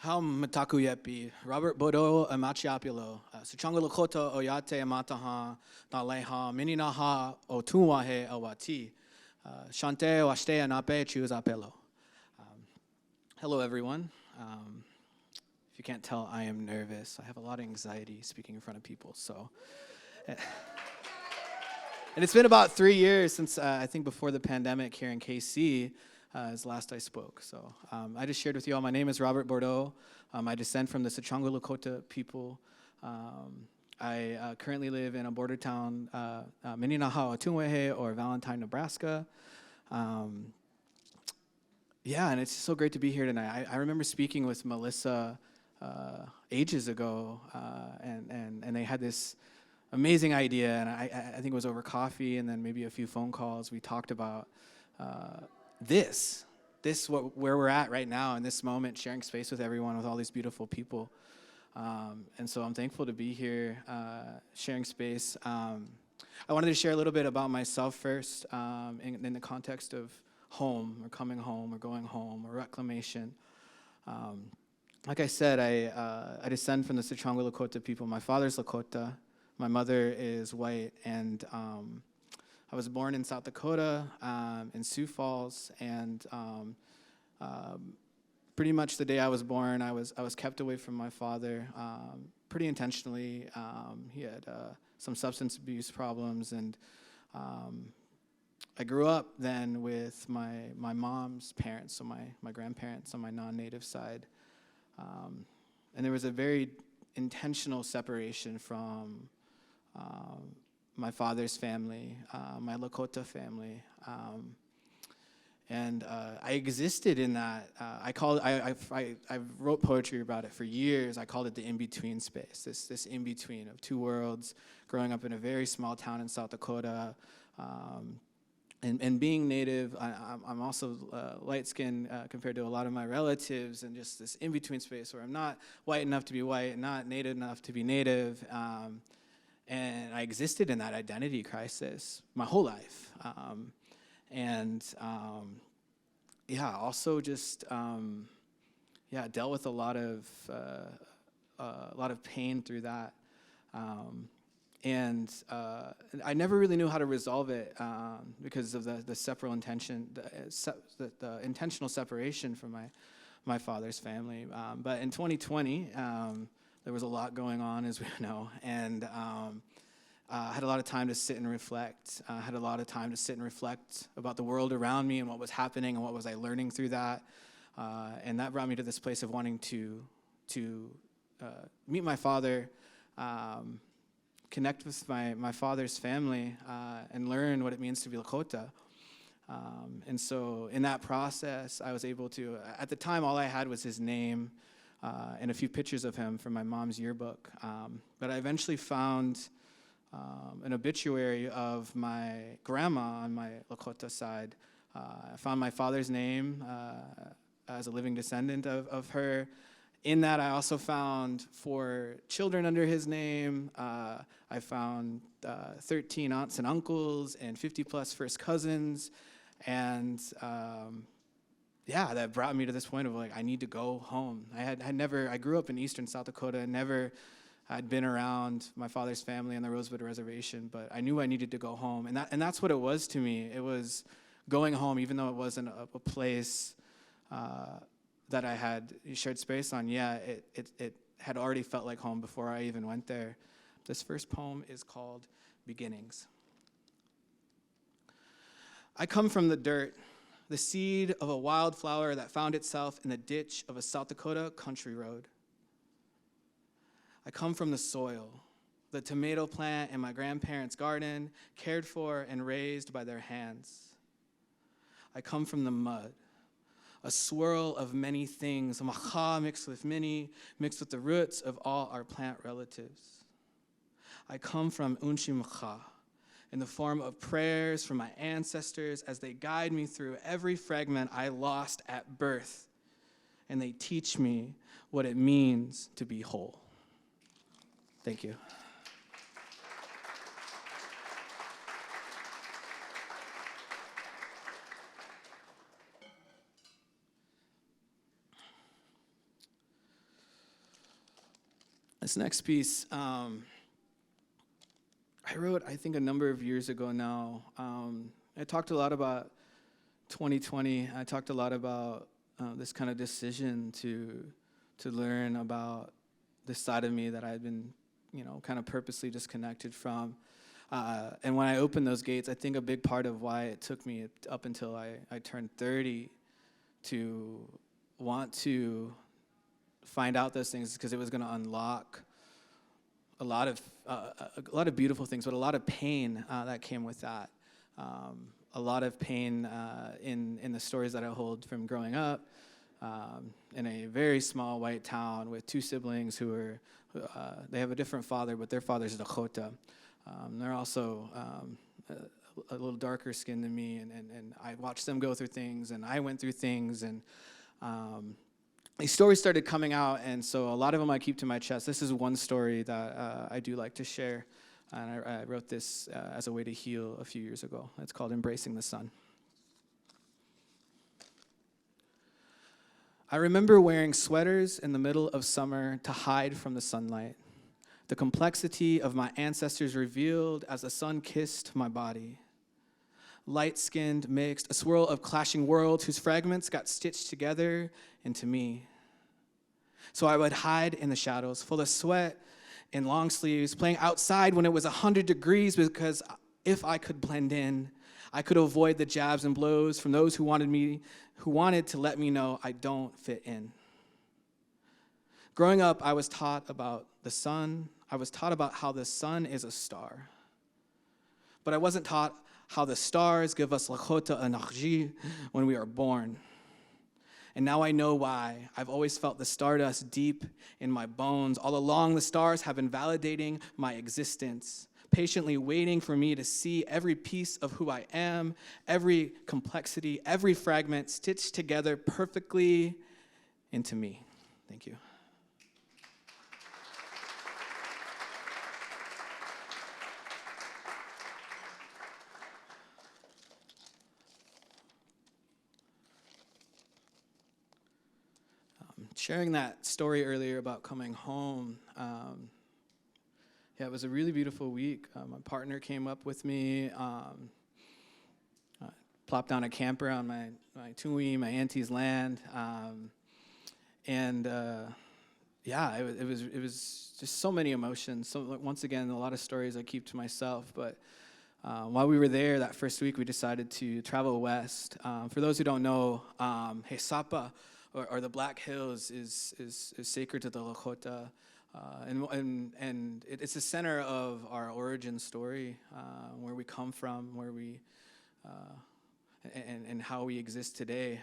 Ham matakuyepi, Robert Bordeaux amachiapulo, Suchanga Lakota oyate amataha, Naleha, Mininaha, Otunwahe awati, Shante washte anape choose apelo. Hello, everyone. If you can't tell, I am nervous. I have a lot of anxiety speaking in front of people, so. And it's been about 3 years since, I think before the pandemic here in KC, is last I spoke. So I just shared with you all, my name is Robert Bordeaux. I descend from the Sicangu Lakota people. I currently live in a border town, Mininaha, Otunwehe, or Valentine, Nebraska. Yeah, and it's so great to be here tonight. I remember speaking with Melissa ages ago, and they had this amazing idea, and I think it was over coffee and then maybe a few phone calls. We talked about where we're at right now in this moment, sharing space with everyone, with all these beautiful people. And so I'm thankful to be here, sharing space. I wanted to share a little bit about myself first, in the context of home, or coming home, or going home, or reclamation. Like I said, I descend from the Sicangu Lakota people. My father's Lakota. My mother is white, and I was born in South Dakota, in Sioux Falls, and pretty much the day I was born, I was kept away from my father pretty intentionally. He had some substance abuse problems, and I grew up then with my mom's parents, so my grandparents on my non-native side. And there was a very intentional separation from my father's family, my Lakota family, and I existed in that. I wrote poetry about it for years. I called it the in-between space, this in-between of two worlds, growing up in a very small town in South Dakota, and being Native. I'm also light-skinned compared to a lot of my relatives, and just this in-between space where I'm not white enough to be white, not Native enough to be Native. And I existed in that identity crisis my whole life. Also just, dealt with a lot of pain through that. And I never really knew how to resolve it because of the separal intention, the intentional separation from my father's family. But in 2020, there was a lot going on, as we know, and I had a lot of time to sit and reflect. I had a lot of time to sit and reflect about the world around me and what was happening and what was I learning through that. And that brought me to this place of wanting to meet my father, connect with my father's family, and learn what it means to be Lakota. And so in that process, I was able to, at the time, all I had was his name and a few pictures of him from my mom's yearbook. But I eventually found an obituary of my grandma on my Lakota side. I found my father's name as a living descendant of her. In that, I also found 4 children under his name. I found 13 aunts and uncles and 50-plus first cousins. And that brought me to this point of I need to go home. I grew up in eastern South Dakota and I'd been around my father's family on the Rosewood Reservation, but I knew I needed to go home. And that's what it was to me. It was going home, even though it wasn't a place that I had shared space on. It had already felt like home before I even went there. This first poem is called Beginnings. I come from the dirt, the seed of a wildflower that found itself in the ditch of a South Dakota country road. I come from the soil, the tomato plant in my grandparents' garden, cared for and raised by their hands. I come from the mud, a swirl of many things, a macha mixed with many, mixed with the roots of all our plant relatives. I come from unflinching, in the form of prayers from my ancestors as they guide me through every fragment I lost at birth, and they teach me what it means to be whole. Thank you. This next piece, I wrote, I think, a number of years ago now. I talked a lot about 2020. I talked a lot about this kind of decision to learn about this side of me that I had been, kind of purposely disconnected from. And when I opened those gates, I think a big part of why it took me up until I turned 30 to want to find out those things, because it was going to unlock a lot of beautiful things, but a lot of pain that came with that. A lot of pain in the stories that I hold from growing up in a very small white town with two siblings who are, they have a different father, but their father's Lakota. They're also a little darker skinned than me, and I watched them go through things, and I went through things, and these stories started coming out, and so a lot of them I keep to my chest. This is one story that I do like to share, and I wrote this as a way to heal a few years ago. It's called Embracing the Sun. I remember wearing sweaters in the middle of summer to hide from the sunlight. The complexity of my ancestors revealed as the sun kissed my body. Light-skinned, mixed, a swirl of clashing worlds whose fragments got stitched together into me. So I would hide in the shadows, full of sweat in long sleeves, playing outside when it was 100 degrees, because if I could blend in, I could avoid the jabs and blows from those who wanted to let me know I don't fit in. Growing up, I was taught about the sun. I was taught about how the sun is a star. But I wasn't taught how the stars give us Lakota energy when we are born. And now I know why. I've always felt the stardust deep in my bones. All along, the stars have been validating my existence, patiently waiting for me to see every piece of who I am, every complexity, every fragment stitched together perfectly into me. Thank you. Sharing that story earlier about coming home, it was a really beautiful week. My partner came up with me, plopped down a camper on my tui, my auntie's land, it was just so many emotions. So once again, a lot of stories I keep to myself, but while we were there that first week, we decided to travel west. For those who don't know, Hesapa, or the Black Hills, is sacred to the Lakota, and it's the center of our origin story, where we come from, where we and how we exist today.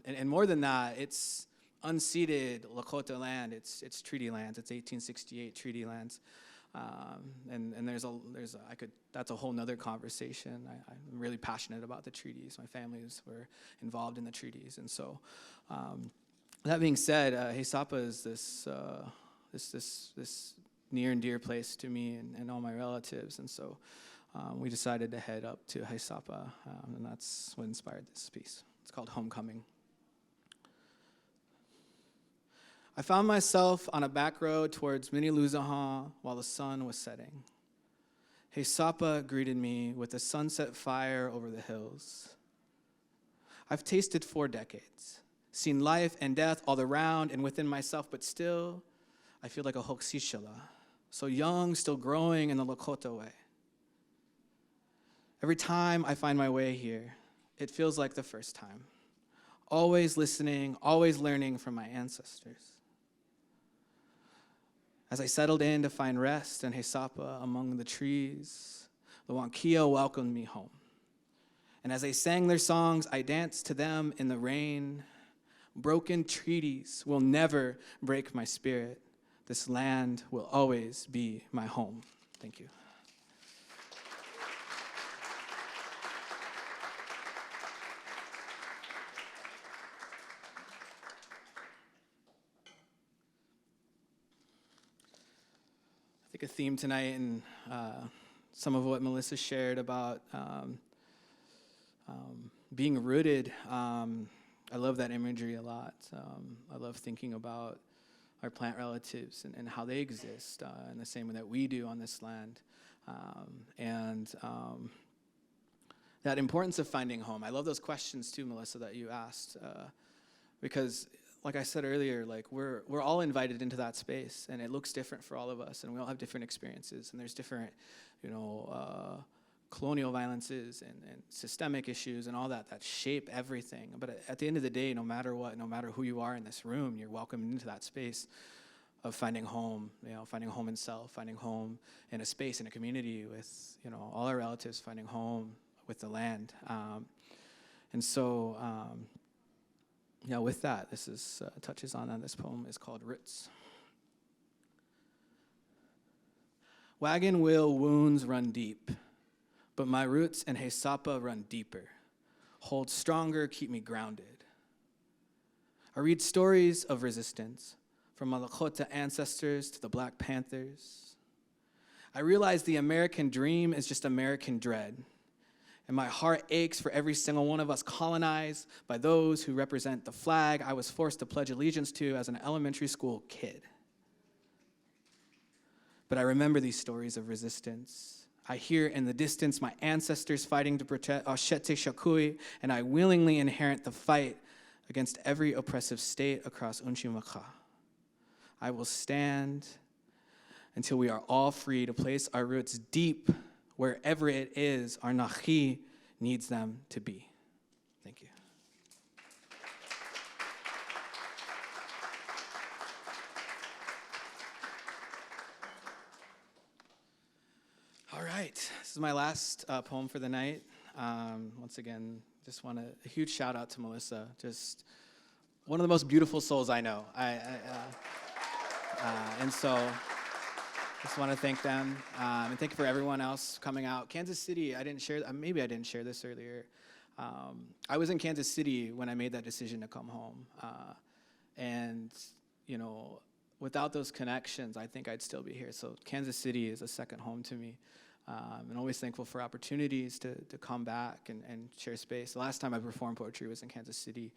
And more than that, it's unceded Lakota land. It's treaty lands. It's 1868 treaty lands. And that's a whole nother conversation. I'm really passionate about the treaties. My families were involved in the treaties, and so that being said, Hesapa is this near and dear place to me and all my relatives, and so we decided to head up to Hesapa, and that's what inspired this piece. It's called Homecoming. I found myself on a back road towards Miniluzahan while the sun was setting. Hesapa greeted me with a sunset fire over the hills. I've tasted 4 decades, seen life and death all around and within myself, but still, I feel like a Hoksishala, so young, still growing in the Lakota way. Every time I find my way here, it feels like the first time. Always listening, always learning from my ancestors. As I settled in to find rest in Hesapa among the trees, the Wankia welcomed me home. And as they sang their songs, I danced to them in the rain. Broken treaties will never break my spirit. This land will always be my home. Thank you. I think a theme tonight, and some of what Melissa shared about being rooted. I love that imagery a lot. I love thinking about our plant relatives and how they exist in the same way that we do on this land. That importance of finding home. I love those questions too, Melissa, that you asked, because like I said earlier, like we're all invited into that space, and it looks different for all of us, and we all have different experiences, and there's different, colonial violences and systemic issues and all that shape everything. But at the end of the day, no matter what, no matter who you are in this room, you're welcomed into that space of finding home, finding home in self, finding home in a space, in a community with, all our relatives, finding home with the land. With that, this is touches on this poem is called Roots. Wagon wheel wounds run deep, but my roots and Hesapa run deeper. Hold stronger, keep me grounded. I read stories of resistance, from my Lakota ancestors to the Black Panthers. I realize the American dream is just American dread, and my heart aches for every single one of us colonized by those who represent the flag I was forced to pledge allegiance to as an elementary school kid. But I remember these stories of resistance. I hear in the distance my ancestors fighting to protect Ashete Shakui, and I willingly inherit the fight against every oppressive state across Unchimaka. I will stand until we are all free to place our roots deep wherever it is our Nahi needs them to be. Thank you. All right, this is my last poem for the night. Once again, just want a huge shout out to Melissa, just one of the most beautiful souls I know. And so just want to thank them, and thank you for everyone else coming out. Kansas City, maybe I didn't share this earlier. I was in Kansas City when I made that decision to come home. And, without those connections, I think I'd still be here. So Kansas City is a second home to me. And always thankful for opportunities to come back and share space. The last time I performed poetry was in Kansas City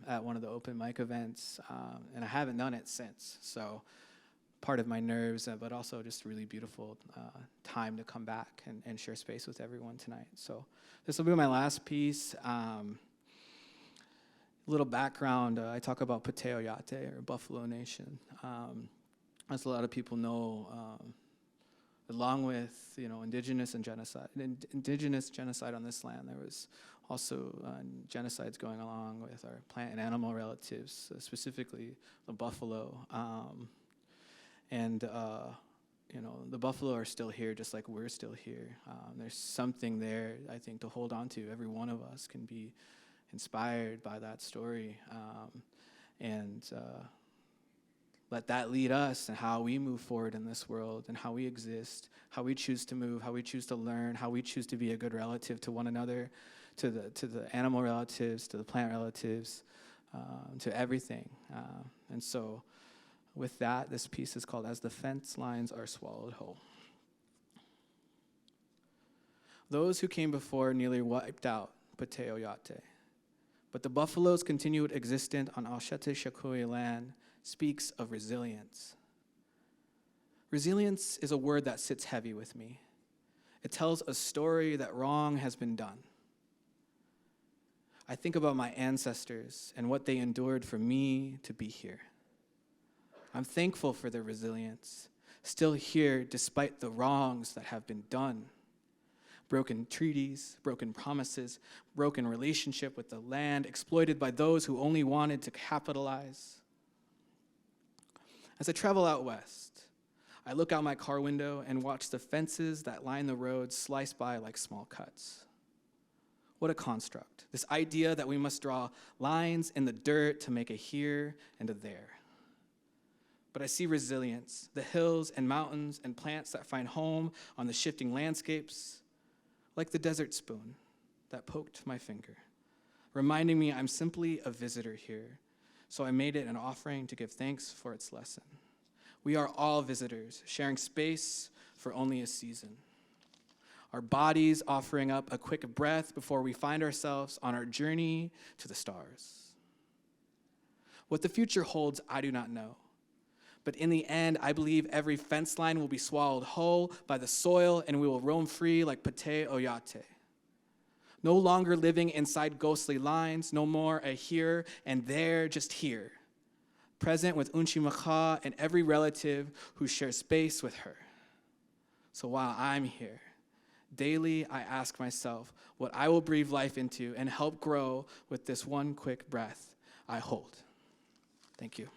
at one of the open mic events, and I haven't done it since. So part of my nerves, but also just a really beautiful time to come back and share space with everyone tonight. So this will be my last piece. Little background, I talk about Pateo Yate, or Buffalo Nation. As a lot of people know, along with indigenous genocide on this land, there was also genocides going along with our plant and animal relatives, specifically the buffalo. The buffalo are still here, just like we're still here. There's something there, I think, to hold on to. Every one of us can be inspired by that story, and let that lead us and how we move forward in this world and how we exist, how we choose to move, how we choose to learn, how we choose to be a good relative to one another, to the animal relatives, to the plant relatives, to everything. And so with that, this piece is called As the Fence Lines Are Swallowed Whole. Those who came before nearly wiped out Pateo Yate, but the buffaloes continued existent on Ashete Shakui land speaks of resilience. Resilience is a word that sits heavy with me. It tells a story that wrong has been done. I think about my ancestors and what they endured for me to be here. I'm thankful for their resilience, still here despite the wrongs that have been done. Broken treaties, broken promises, broken relationship with the land, exploited by those who only wanted to capitalize. As I travel out west, I look out my car window and watch the fences that line the road slice by like small cuts. What a construct. This idea that we must draw lines in the dirt to make a here and a there. But I see resilience, the hills and mountains and plants that find home on the shifting landscapes, like the desert spoon that poked my finger, reminding me I'm simply a visitor here. So I made it an offering to give thanks for its lesson. We are all visitors, sharing space for only a season. Our bodies offering up a quick breath before we find ourselves on our journey to the stars. What the future holds, I do not know. But in the end, I believe every fence line will be swallowed whole by the soil, and we will roam free like Pate Oyate. No longer living inside ghostly lines, no more a here and there, just here. Present with Unchimacha and every relative who shares space with her. So while I'm here, daily I ask myself what I will breathe life into and help grow with this one quick breath I hold. Thank you.